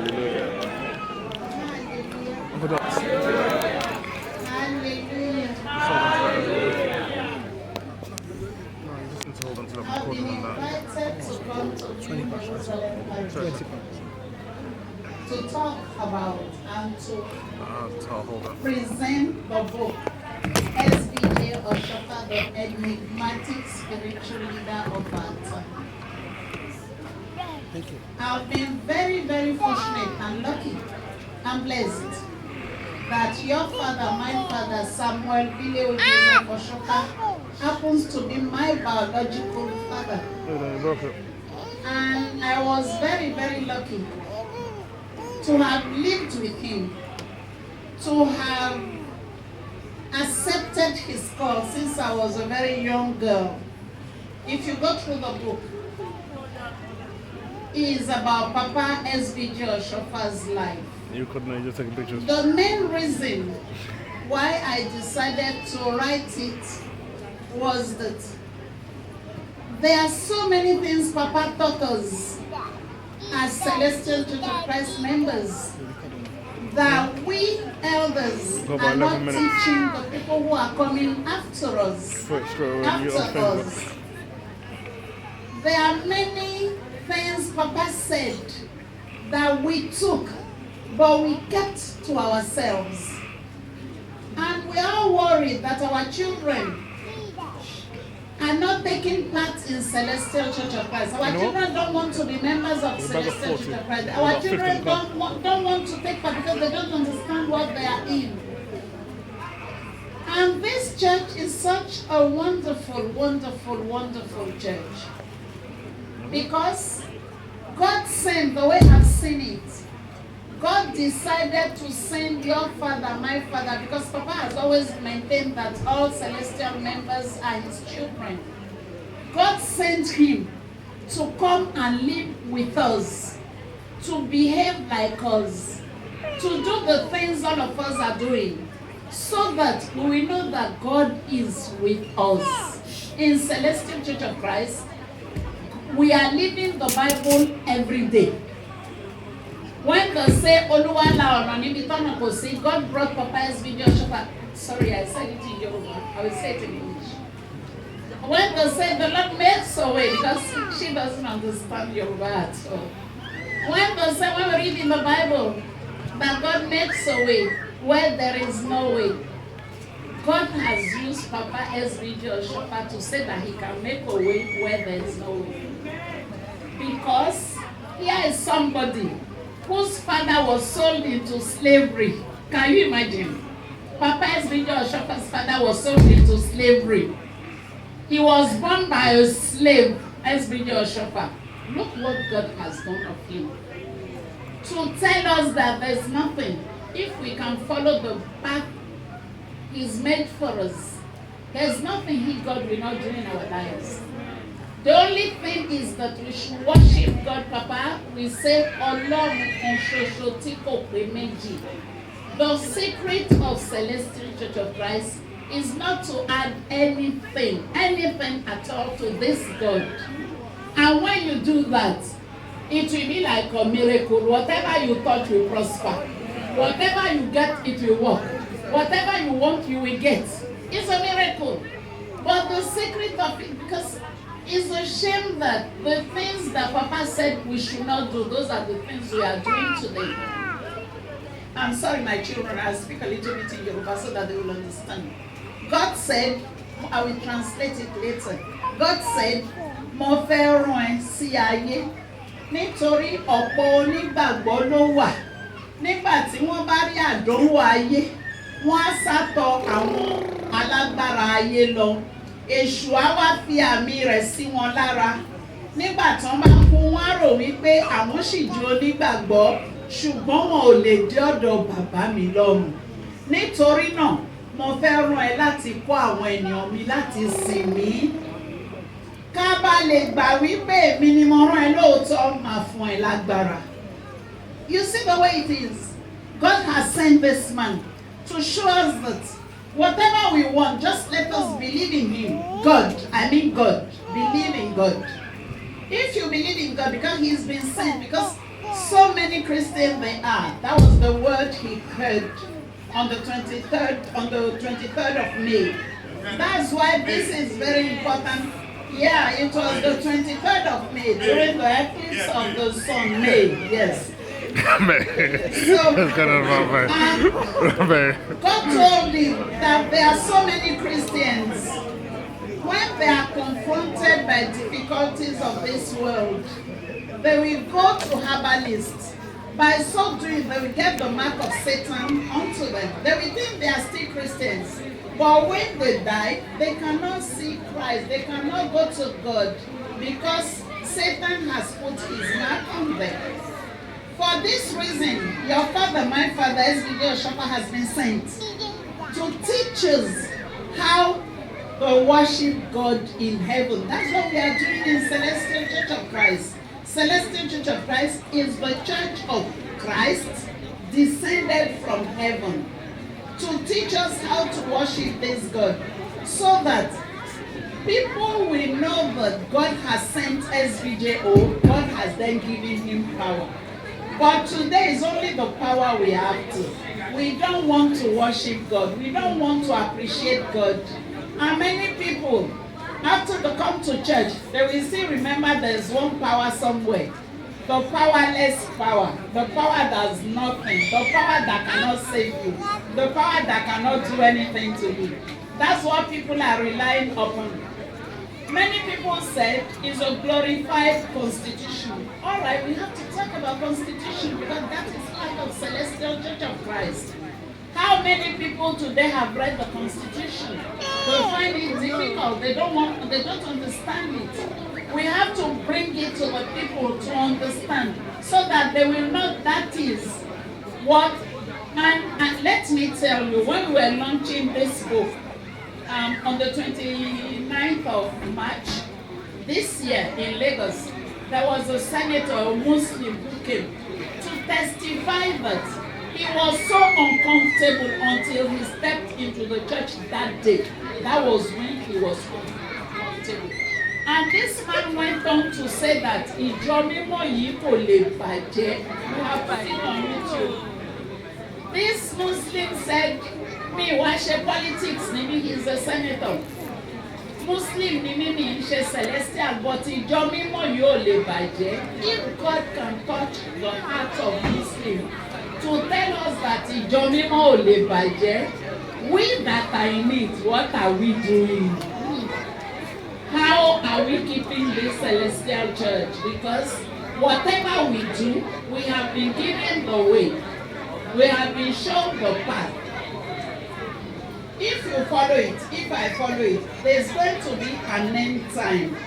Hallelujah. I've been invited to come to Jerusalem to talk about and to present the book Edith Oshoffa, the enigmatic spiritual leader of our time. Thank you. I've been very, very fortunate and lucky and blessed that your father, my father, Samuel Edith Oshoffa, happens to be my biological father. And I was very, very lucky to have lived with him, to have accepted his call since I was a very young girl. If you go through the book, it is about Papa Edith Oshoffa's life. You couldn't just take a picture. The main reason why I decided to write it was that there are so many things Papa taught us as Celestial Church of Christ members that we elders are not teaching the people who are coming after us. There are many things Papa said that we took, but we kept to ourselves. And we are worried that our children are not taking part in Celestial Church of Christ. Our children don't want to be members of Celestial Church of Christ. Our children don't want to take part because they don't understand what they are in. And this church is such a wonderful, wonderful, wonderful church. Because God sent, the way I've seen it, God decided to send your father, my father, because Papa has always maintained that all celestial members are his children. God sent him to come and live with us, to behave like us, to do the things all of us are doing, so that we will know that God is with us. In Celestial Church of Christ, we are living the Bible every day. When they say Oluwala or God brought Papa Edith Oshoffa. Sorry, I said it in Yoruba. I will say it in English. When they say the Lord makes a way, because she doesn't understand Yoruba at all. When they say, when we read in the Bible that God makes a way where there is no way, God has used Papa Edith Oshoffa to say that he can make a way where there is no way. Because here is somebody whose father was sold into slavery. Can you imagine? Papa Edith Oshoffa's father was sold into slavery. He was born by a slave, Edith Oshoffa. Look what God has done of him. To tell us that there's nothing. If we can follow the path He's made for us, there's nothing God will not do in our lives. The only thing is that we should worship God, Papa. We say, Ọlọ́run kan ṣoṣo tí kò pé méjì. The secret of Celestial Church of Christ is not to add anything at all to this God. And when you do that, it will be like a miracle. Whatever you touch will prosper. Whatever you get, it will work. Whatever you want, you will get. It's a miracle. But the secret of it, because it's a shame that the things that Papa said we should not do, those are the things we are doing today. I'm sorry, my children, I'll speak a little bit in Yoruba so that they will understand. God said, I will translate it later. God said, Mo fẹ́ rán ẹ sí ayé nítorí ọ̀pọ̀ onígbàgbọ́ ló wà. Nígbà tí wọ́n bá rí àdánwò ayé, wọ́n á sátọ àwọn alágbára ayé lọ. Èṣù á wá fi àmì rẹ̀ sí wọn lára. Nígbà tí wọ́n bá kú, wọ́n á rò wípé àwọn sì jẹ́ onígbàgbọ́, ṣùgbọ́n wọn ò lè dé ọ̀dọ̀ bàbá mi lọ́run. Nítorí náà, mo fẹ́ rán ẹ láti kọ́ àwọn ènìyàn mi láti sìn mí. Ká bá lè gbà wípé èmi ni mo rán ẹ lóòótọ́, máa fún ẹ lágbára. You see the way it is. God has sent this man to show us that whatever we want, just let us believe in him. God. Believe in God. If you believe in God, because he's been sent, because So many Christians they are. That was the word he heard on the 23rd of May. That's why this is very important. Yeah, it was the 23rd of May during the eclipse of the sun. May, yes. So, God told him that there are so many Christians, when they are confronted by difficulties of this world, they will go to herbalists. By so doing, they will get the mark of Satan onto them. They will think they are still Christians. But when they die, they cannot see Christ. They cannot go to God because Satan has put his mark on them. For this reason, your father, my father, Edith Oshoffa, has been sent to teach us how to worship God in heaven. That's what we are doing in Celestial Church of Christ. Celestial Church of Christ is the church of Christ descended from heaven to teach us how to worship this God, so that people will know that God has sent SBJO, God has then given him power. But today is only the power we have to. We don't want to worship God. We don't want to appreciate God. And many people, after they come to church, they will still remember there's one power somewhere. The powerless power. The power does nothing. The power that cannot save you. The power that cannot do anything to you. That's what people are relying upon. Many people said it's a glorified constitution. All right, we have to talk about constitution because that is part of Celestial Church of Christ. How many people today have read the constitution? They find it difficult. They don't understand it. We have to bring it to the people to understand so that they will know that is what. And let me tell you, when we were launching this book, on the 29th of March this year in Lagos, there was a senator, a Muslim, who came to testify that he was so uncomfortable until he stepped into the church that day. That was when he was uncomfortable. And this man went on to say that ìjọ mímọ́ yìí kò lè bàjẹ́. You have put it on YouTube. This Muslim said, me wá ṣe politics níbi, he's a senator. Muslim ni mí mi ṣe celestial, but ìjọ mímọ́ yìí ò lè bàjẹ́. If God can touch the heart of Muslim to tell us that ìjọ mímọ́ ò lè bàjẹ́, we that are in it, what are we doing? How are we keeping this celestial church? Because whatever we do, we have been given the way. We have been shown the path. If you follow it, if I follow it, there's going to be an end time.